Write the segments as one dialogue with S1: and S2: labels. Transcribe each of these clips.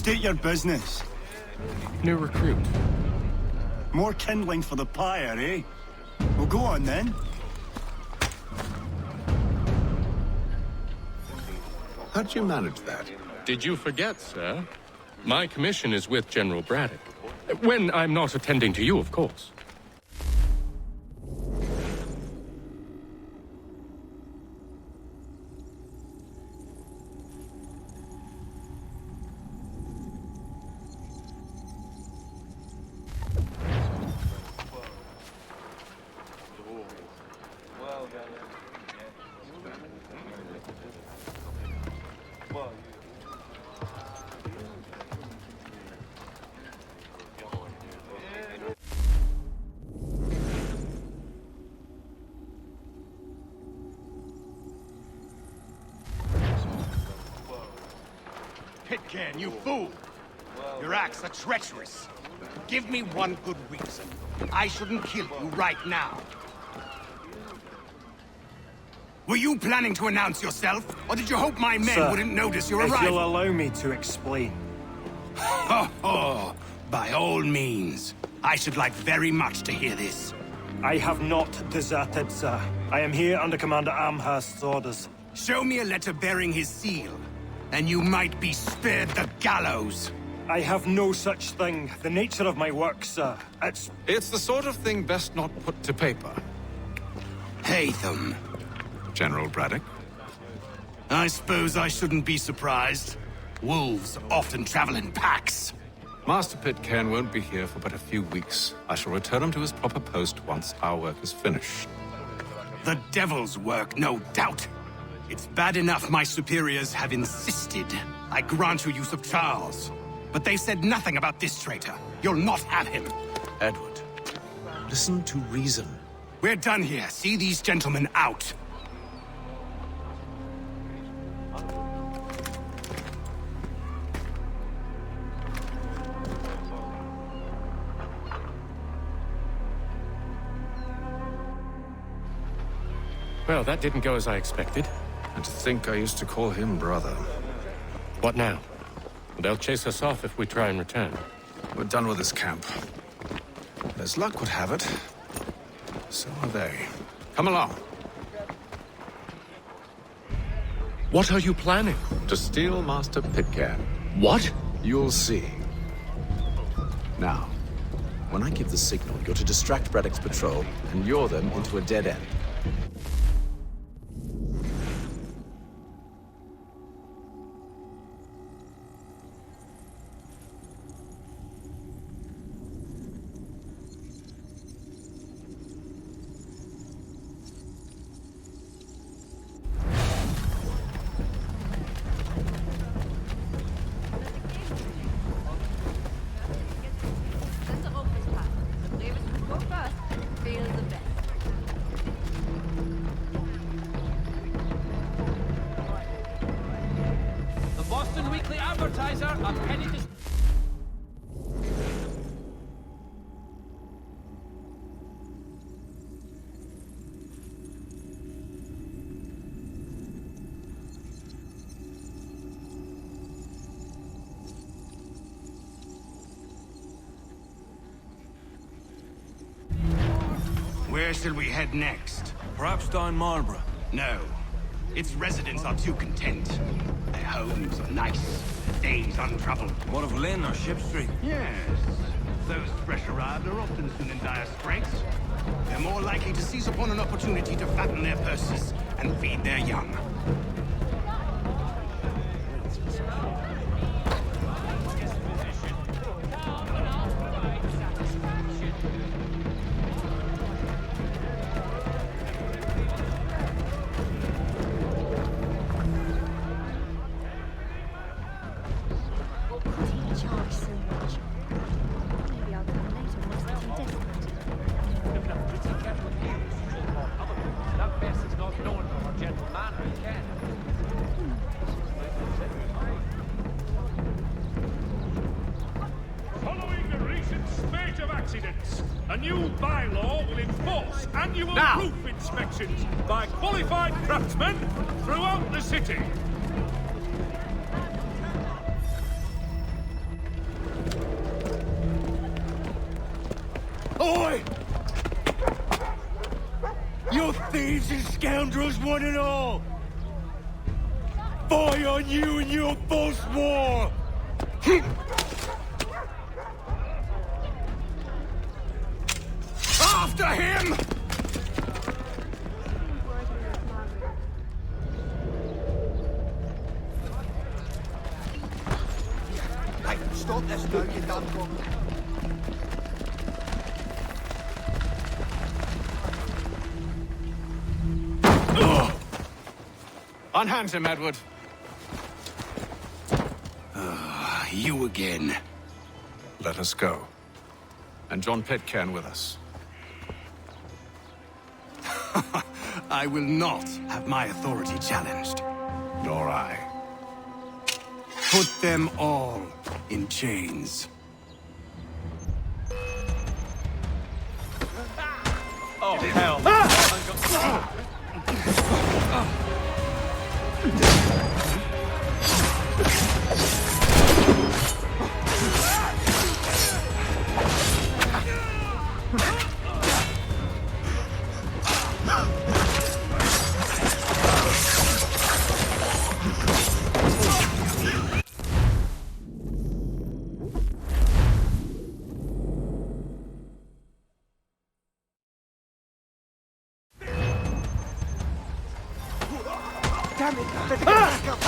S1: State your business.
S2: New recruit.
S1: More kindling for the pyre, eh? Well, go on then.
S3: How'd you manage that?
S2: Did you forget, sir? My commission is with General Braddock. When I'm not attending to you, of course.
S4: Pitcairn, you fool! Your acts are treacherous. Give me one good reason. I shouldn't kill you right now. Were you planning to announce yourself, or did you hope my men
S5: Sir,
S4: wouldn't notice your
S5: if
S4: arrival?
S5: you'll allow me to explain.
S4: Ho ho! By all means. I should like very much to hear this.
S5: I have not deserted, sir. I am here under Commander Amherst's orders.
S4: Show me a letter bearing his seal, and you might be spared the gallows.
S5: I have no such thing. The nature of my work, sir.
S3: It's the sort of thing best not put to paper.
S4: Haytham.
S3: General Braddock?
S4: I suppose I shouldn't be surprised. Wolves often travel in packs.
S3: Master Pitcairn won't be here for but a few weeks. I shall return him to his proper post once our work is finished.
S4: The devil's work, no doubt. It's bad enough my superiors have insisted I grant you use of Charles. But they said nothing about this traitor. You'll not have him.
S3: Edward, listen to reason.
S4: We're done here. See these gentlemen out.
S2: Well, that didn't go as I expected.
S3: And to think I used to call him brother.
S2: What now? They'll chase us off if we try and return.
S3: We're done with this camp. As luck would have it, so are they. Come along.
S2: What are you planning?
S3: To steal Master Pitcairn.
S2: What?
S3: You'll see. Now, when I give the signal, you're to distract Braddock's patrol and lure them into a dead end.
S4: Where shall we head next?
S6: Perhaps down Marlborough.
S4: No. Its residents are too content. Their homes are nice, their days untroubled.
S6: What of Lynn or Ship Street?
S4: Yes. Those fresh arrived are often soon in dire straits. They're more likely to seize upon an opportunity to fatten their purses and feed their young.
S7: Following the recent spate of accidents, a new bylaw will enforce annual roof inspections by qualified craftsmen throughout the city.
S5: Listen, scoundrels, one and all! Fie on you and your false war!
S4: After him!
S8: Hey, stop this now, you damn cock.
S3: Unhand him, Edward.
S4: You again.
S3: Let us go. And John Pitcairn with us.
S4: I will not have my authority challenged.
S3: Nor I.
S4: Put them all in chains.
S5: Oh, hell.
S8: Damn it! Better get back up!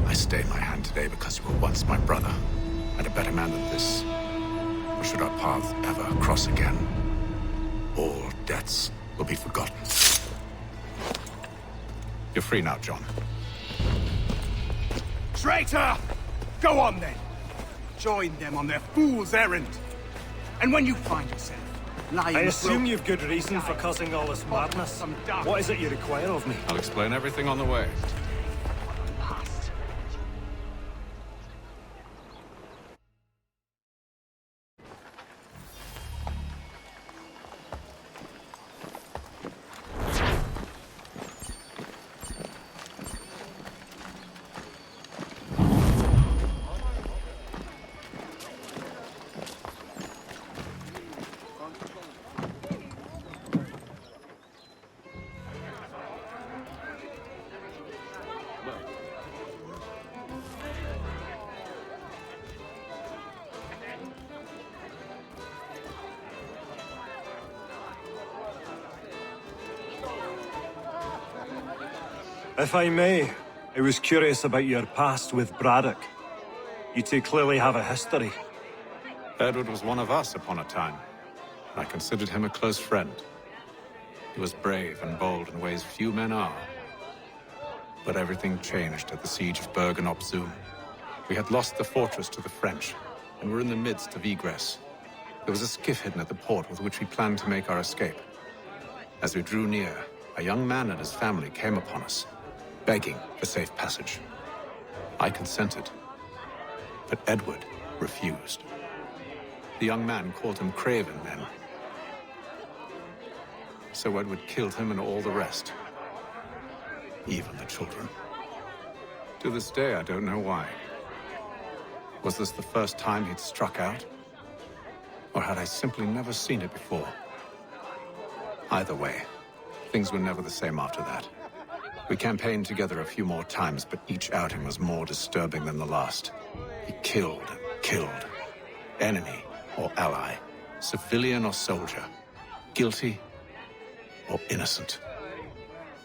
S3: I stayed my hand today because you were once my brother, and a better man than this. Or should our paths ever cross again, all debts will be forgotten. You're free now, John.
S4: Traitor! Go on then. Join them on their fool's errand. And when you find yourself lying...
S5: I assume you've good reason for causing all this madness. What is it you require of me?
S3: I'll explain everything on the way.
S5: If I may, I was curious about your past with Braddock. You two clearly have a history.
S3: Edward was one of us upon a time, and I considered him a close friend. He was brave and bold in ways few men are. But everything changed at the siege of Bergen-op-Zoom. We had lost the fortress to the French, and were in the midst of egress. There was a skiff hidden at the port with which we planned to make our escape. As we drew near, a young man and his family came upon us, begging for safe passage. I consented, but Edward refused. The young man called him Craven then. So Edward killed him and all the rest, even the children. To this day, I don't know why. Was this the first time he'd struck out? Or had I simply never seen it before? Either way, things were never the same after that. We campaigned together a few more times, but each outing was more disturbing than the last. He killed and killed. Enemy or ally, civilian or soldier, guilty or innocent.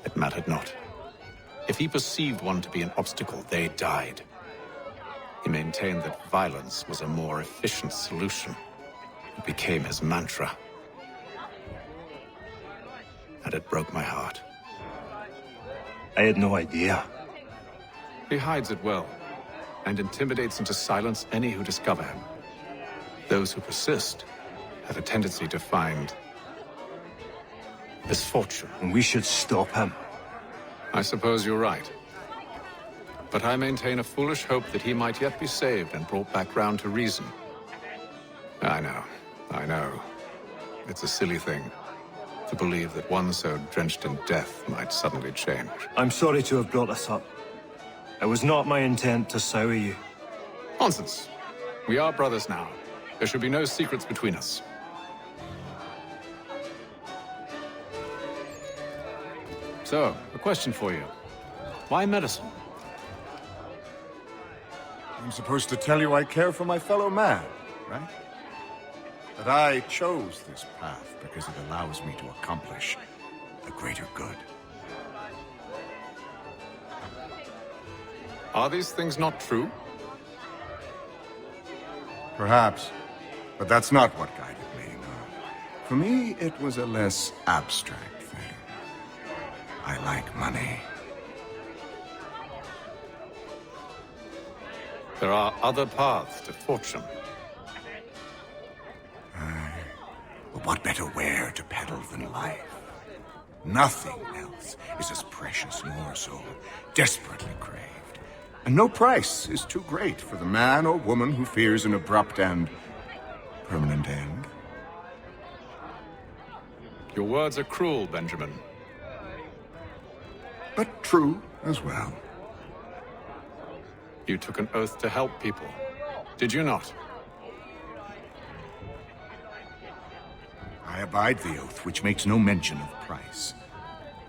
S3: It mattered not. If he perceived one to be an obstacle, they died. He maintained that violence was a more efficient solution. It became his mantra. And it broke my heart.
S5: I had no idea.
S3: He hides it well, and intimidates into silence any who discover him. Those who persist have a tendency to find misfortune.
S5: And we should stop him.
S3: I suppose you're right. But I maintain a foolish hope that he might yet be saved and brought back round to reason. I know. It's a silly thing to believe that one so drenched in death might suddenly change.
S5: I'm sorry to have brought this up. It was not my intent to sour you.
S3: Nonsense. We are brothers now. There should be no secrets between us. So, a question for you. Why medicine?
S9: I'm supposed to tell you I care for my fellow man, right? That I chose this path because it allows me to accomplish the greater good.
S3: Are these things not true?
S9: Perhaps, but that's not what guided me, no. For me, it was a less abstract thing. I like money.
S3: There are other paths to fortune.
S9: But what better ware to peddle than life? Nothing else is as precious nor so desperately craved. And no price is too great for the man or woman who fears an abrupt and permanent end.
S3: Your words are cruel, Benjamin.
S9: But true as well.
S3: You took an oath to help people, did you not?
S9: I abide the oath, which makes no mention of price.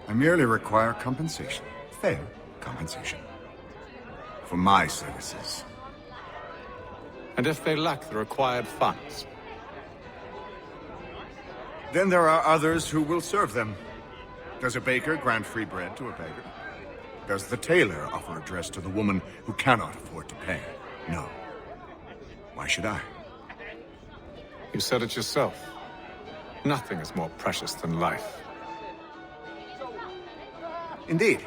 S9: I merely require compensation, fair compensation, for my services.
S3: And if they lack the required funds?
S9: Then there are others who will serve them. Does a baker grant free bread to a beggar? Does the tailor offer a dress to the woman who cannot afford to pay? No. Why should I?
S3: You said it yourself. Nothing is more precious than life.
S9: Indeed.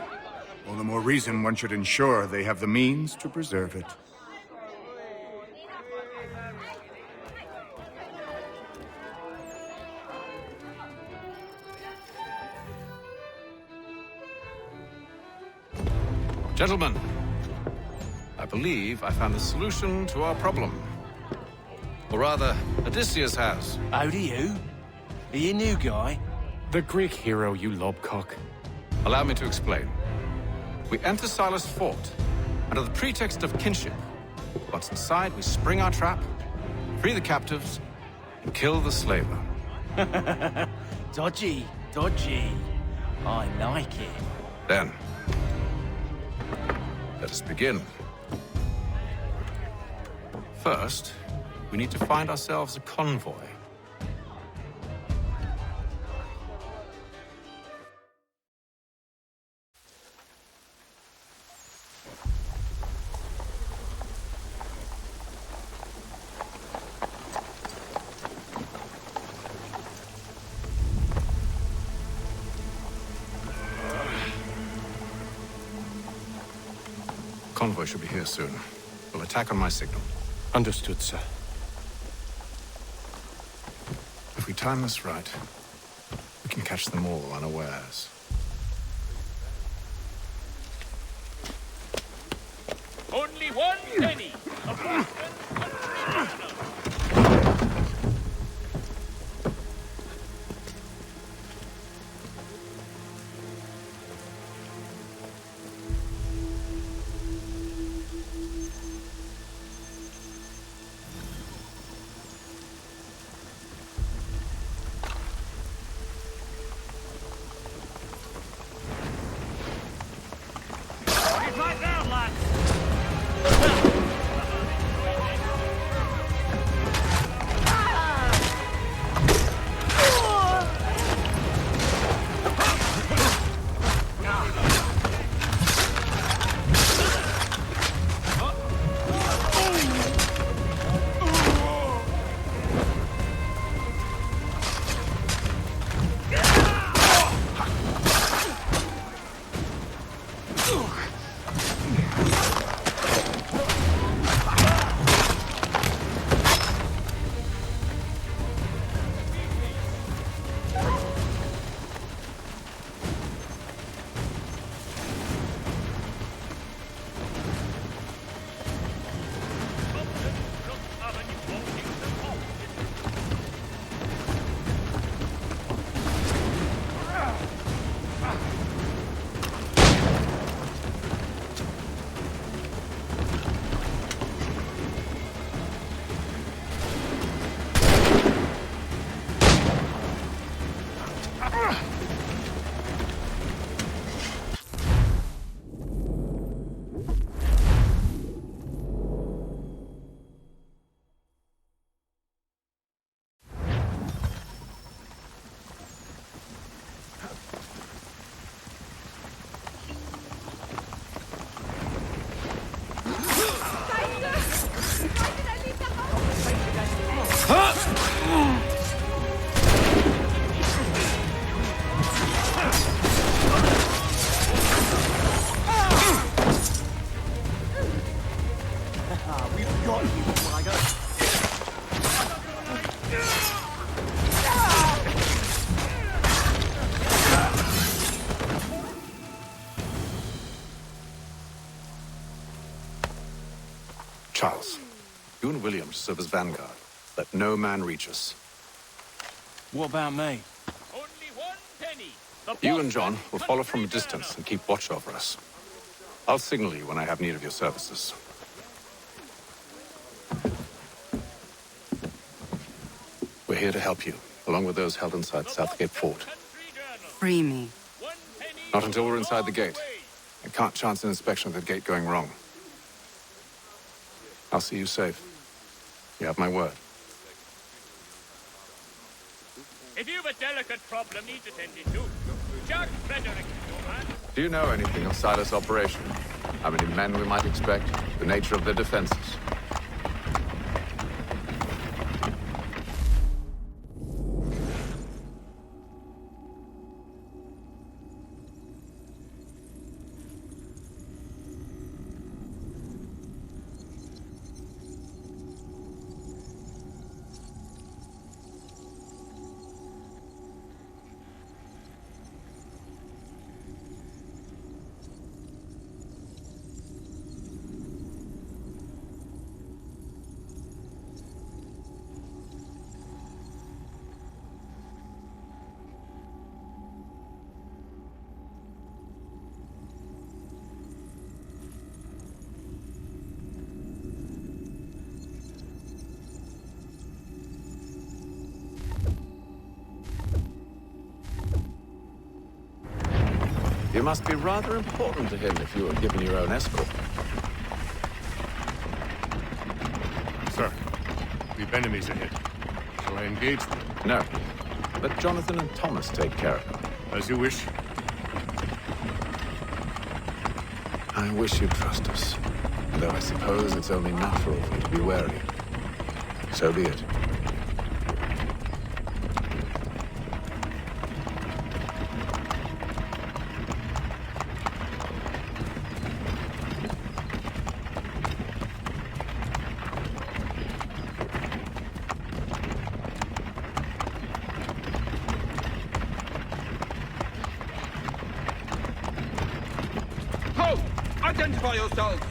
S9: All the more reason one should ensure they have the means to preserve it.
S3: Gentlemen, I believe I found the solution to our problem. Or rather, Odysseus has.
S6: How do you? Are you new guy?
S2: The Greek hero, you lobcock.
S3: Allow me to explain. We enter Silas' fort, under the pretext of kinship. Once inside, we spring our trap, free the captives, and kill the slaver.
S6: Dodgy, dodgy. I like it.
S3: Then, let us begin. First, we need to find ourselves a convoy. Convoy should be here soon. We'll attack on my signal.
S2: Understood, sir.
S3: If we time this right, we can catch them all unawares.
S7: Only one penny.
S8: We've got you, Swagger.
S3: Charles, you and William serve as vanguard. Let no man reach us.
S6: What about me?
S7: Only 1 penny.
S3: You and John will follow from a distance and keep watch over us. I'll signal you when I have need of your services. We're here to help you, along with those held inside Southgate Fort.
S10: Free me.
S3: Not until we're inside the gate. I can't chance an inspection of the gate going wrong. I'll see you safe. You have my word.
S7: If you've a delicate problem needs attending to, Jack Frederick is your man.
S3: Do you know anything of Silas' operation? How many men we might expect? The nature of their defenses? You must be rather important to him if you were given your own escort.
S2: Sir, we've enemies ahead. Shall I engage them?
S3: No. Let Jonathan and Thomas take care of them.
S2: As you wish.
S3: I wish you'd trust us. Though I suppose it's only natural for you to be wary. So be it.
S11: Identify yourselves!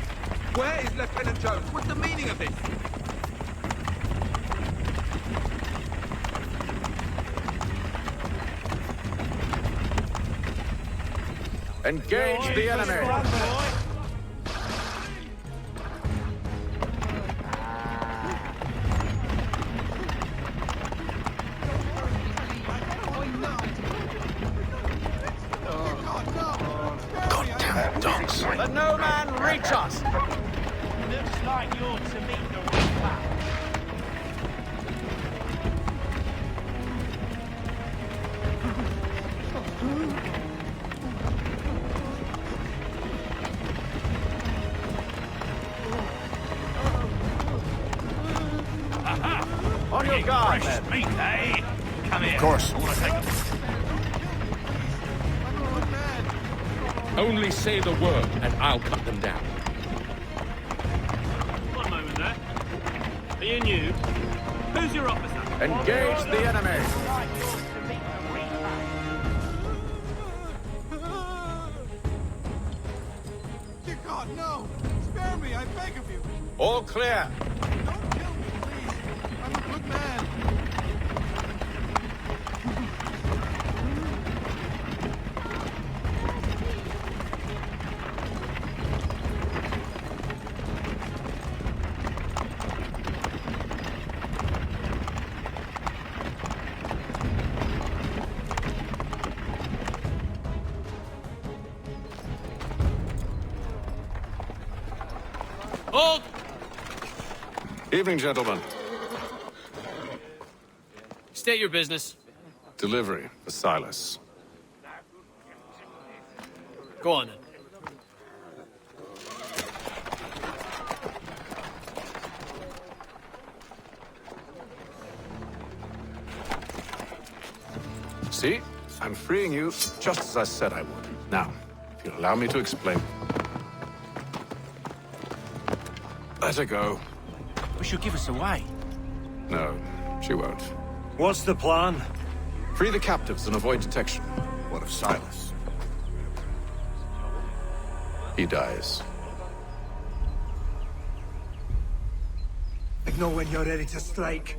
S11: Where is Lieutenant Jones? What's the meaning of this?
S3: Engage the enemy!
S11: Let no man reach us!
S6: Looks like you're to meet the Reaper.
S11: On your guard, men.
S6: Meat, eh? Come here.
S9: Of course.
S6: I want to take a...
S2: Only say the word, and I'll cut them down.
S7: One moment there. Are you new? Who's your officer?
S3: Engage the enemy!
S8: Dear God, no! Spare me, I beg of you!
S3: All clear!
S8: Don't kill me, please! I'm a good man!
S7: Hold!
S3: Evening, gentlemen.
S7: State your business.
S3: Delivery for Silas.
S7: Go on then.
S3: See? I'm freeing you just as I said I would. Now, if you'll allow me to explain. Let her go.
S4: But she'll give us away.
S3: No, she won't.
S5: What's the plan?
S3: Free the captives and avoid detection.
S9: What of Silas?
S3: He dies.
S8: I know when you're ready to strike.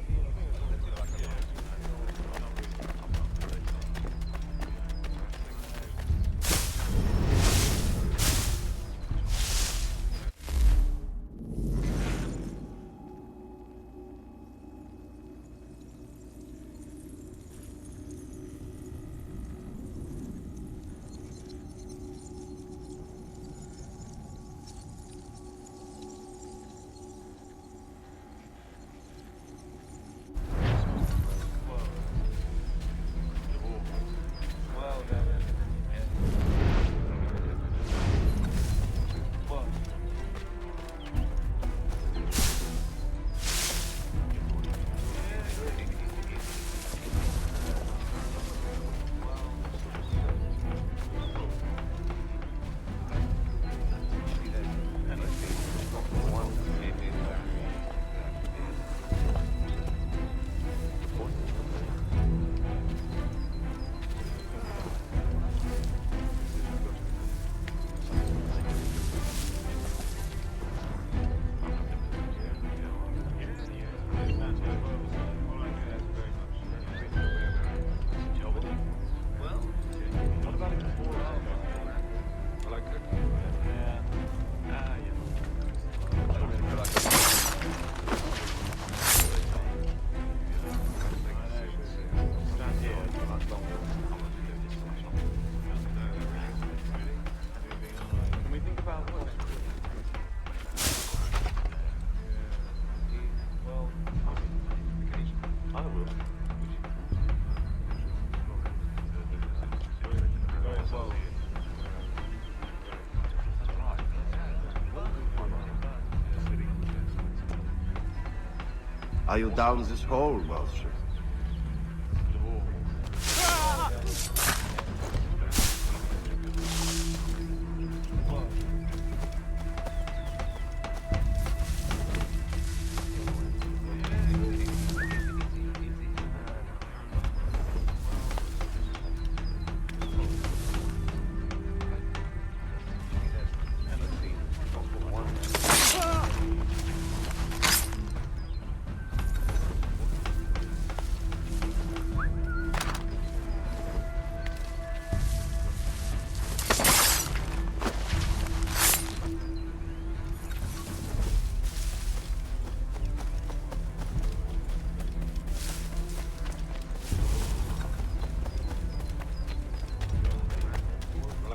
S10: Are you down this hole, Master?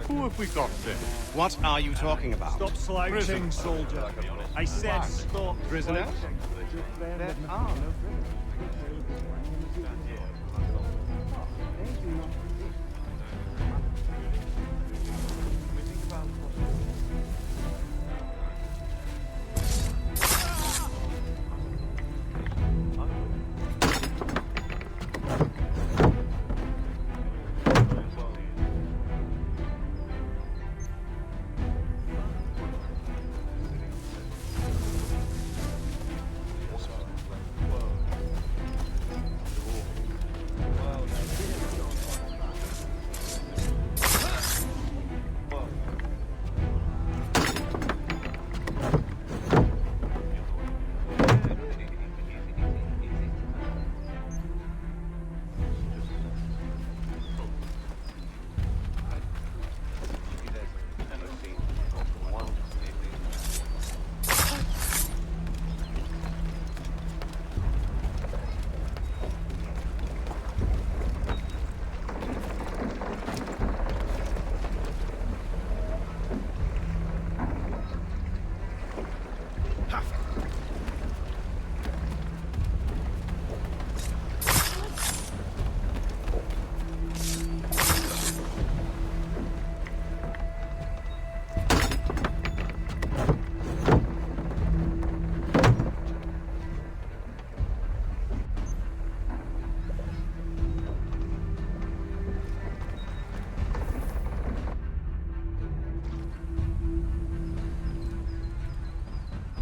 S4: Who have we got there? What are you talking about?
S5: Stop slouching, soldier. I said stop.
S4: Prisoner?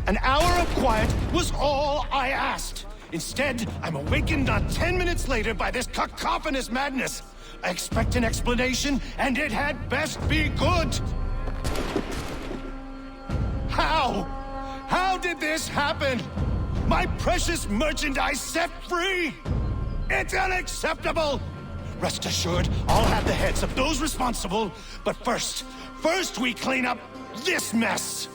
S1: An hour of quiet was all I asked. Instead, I'm awakened not 10 minutes later by this cacophonous madness. I expect an explanation, and it had best be good. How? How did this happen? My precious merchandise set free? It's unacceptable! Rest assured, I'll have the heads of those responsible. But first we clean up this mess.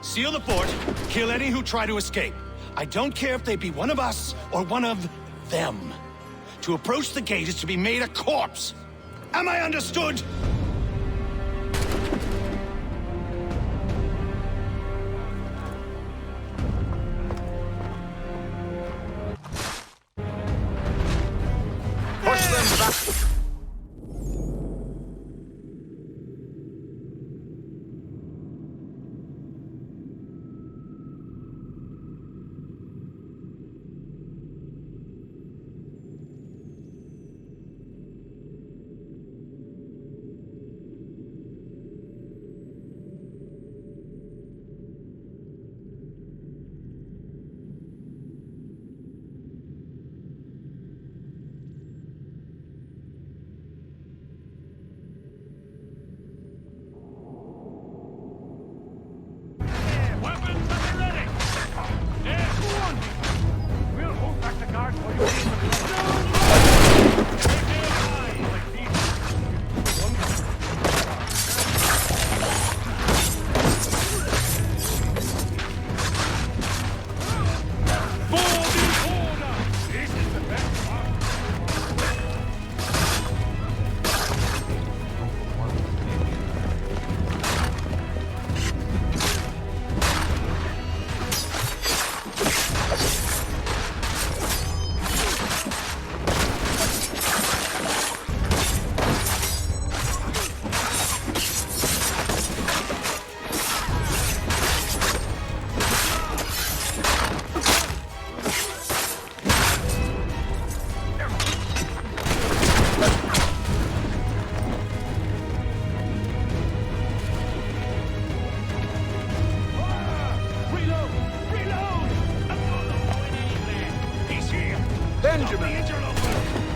S1: Seal the fort, kill any who try to escape. I don't care if they be one of us or one of them. To approach the gate is to be made a corpse. Am I understood?
S8: Push them back.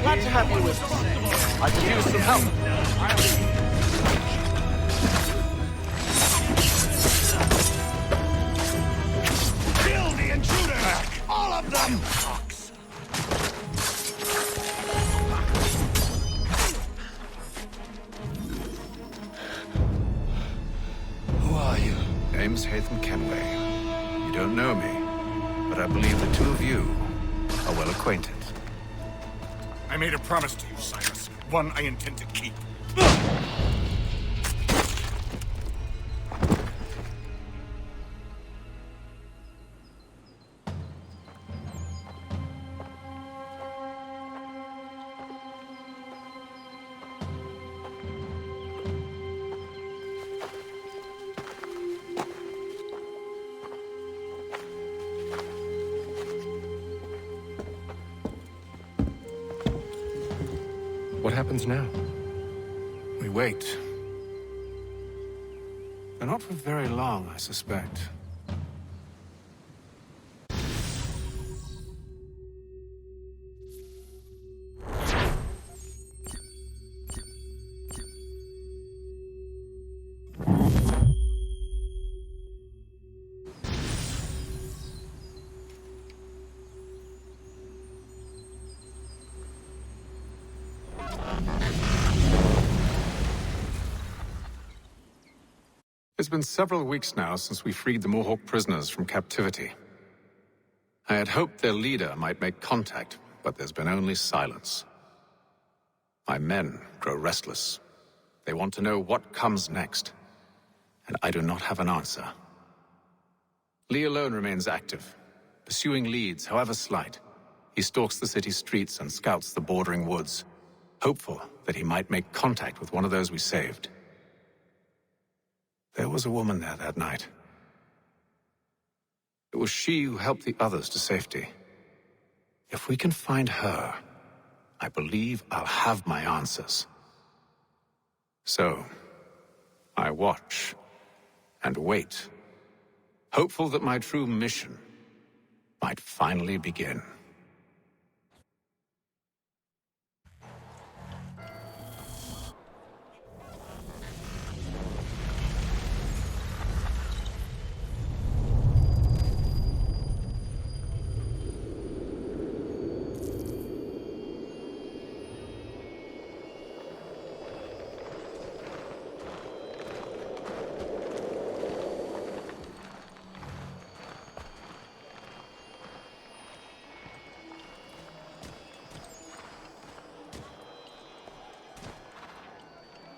S8: Glad to have you with us. I could use some help.
S1: Kill the intruder! All of them! Who are you?
S3: Name's Hatham Kenway. You don't know me, but I believe the two of you are well acquainted.
S9: I made a promise to you, Cyrus. One I intend to keep.
S2: What happens now?
S3: We wait. But not for very long, I suspect. It's been several weeks now since we freed the Mohawk prisoners from captivity. I had hoped their leader might make contact, but there's been only silence. My men grow restless. They want to know what comes next, and I do not have an answer. Lee alone remains active, pursuing leads, however slight. He stalks the city streets and scouts the bordering woods, hopeful that he might make contact with one of those we saved. There was a woman there that night. It was she who helped the others to safety. If we can find her, I believe I'll have my answers. So, I watch and wait, hopeful that my true mission might finally begin.